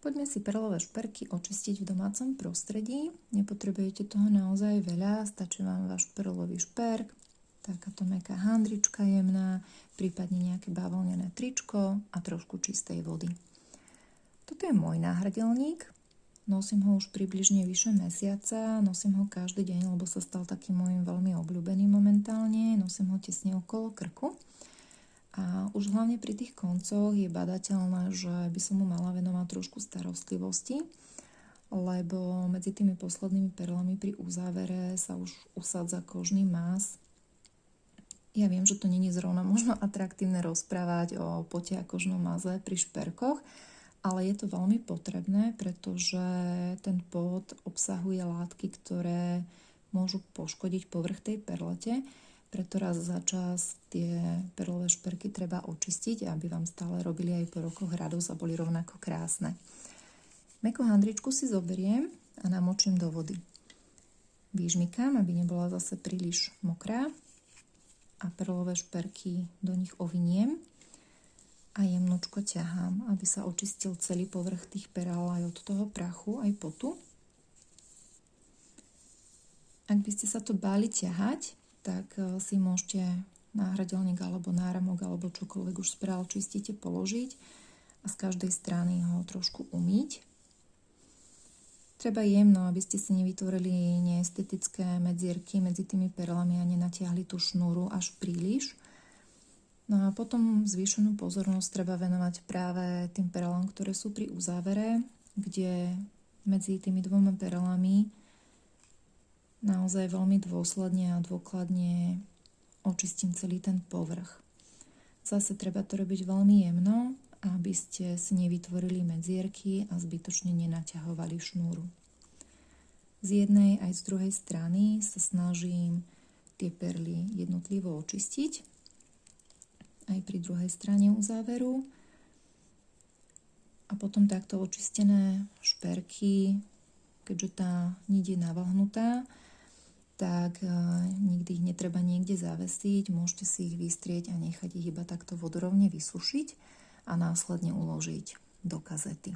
Poďme si perlové šperky očistiť v domácom prostredí. Nepotrebujete toho naozaj veľa, stačí vám váš perlový šperk, takáto mäkká handrička jemná, prípadne nejaké bavlnené tričko a trošku čistej vody. Toto je môj náhrdelník. Nosím ho už približne vyše mesiaca, nosím ho každý deň, lebo sa stal takým môjim veľmi obľúbeným momentálne. Nosím ho tesne okolo krku. A už hlavne pri tých koncoch je badateľné, že by som mu mala venovať trošku starostlivosti, lebo medzi tými poslednými perlami pri uzávere sa už usádza kožný máz. Ja viem, že to nie je zrovna možno atraktívne rozprávať o pote a kožnom maze pri šperkoch, ale je to veľmi potrebné, pretože ten pot obsahuje látky, ktoré môžu poškodiť povrch tej perlete. Preto raz za čas tie perlové šperky treba očistiť, aby vám stále robili aj po rokoch radosť a boli rovnako krásne. Mäkkú handričku si zoberiem a namočím do vody. Vyžmykám, aby nebola zase príliš mokrá a perlové šperky do nich oviniem a jemnočko ťahám, aby sa očistil celý povrch tých perál aj od toho prachu, aj potu. Ak by ste sa to báli ťahať, tak si môžete náhrdelník alebo náramok alebo čokoľvek už z perál čistíte položiť a z každej strany ho trošku umyť. Treba jemno, aby ste si nevytvorili neestetické medzierky medzi tými perlami a nenatiahli tú šnúru až príliš. No a potom zvýšenú pozornosť treba venovať práve tým perlám, ktoré sú pri uzávere, kde medzi tými dvoma perlami naozaj veľmi dôsledne a dôkladne očistím celý ten povrch. Zase treba to robiť veľmi jemno, aby ste si nevytvorili medzierky a zbytočne nenaťahovali šnúru. Z jednej aj z druhej strany sa snažím tie perly jednotlivo očistiť, aj pri druhej strane uzáveru. A potom takto očistené šperky, keďže tá niť je navlhnutá, tak nikdy ich netreba niekde zavesiť, môžete si ich vystrieť a nechať ich iba takto vodorovne vysušiť a následne uložiť do kazety.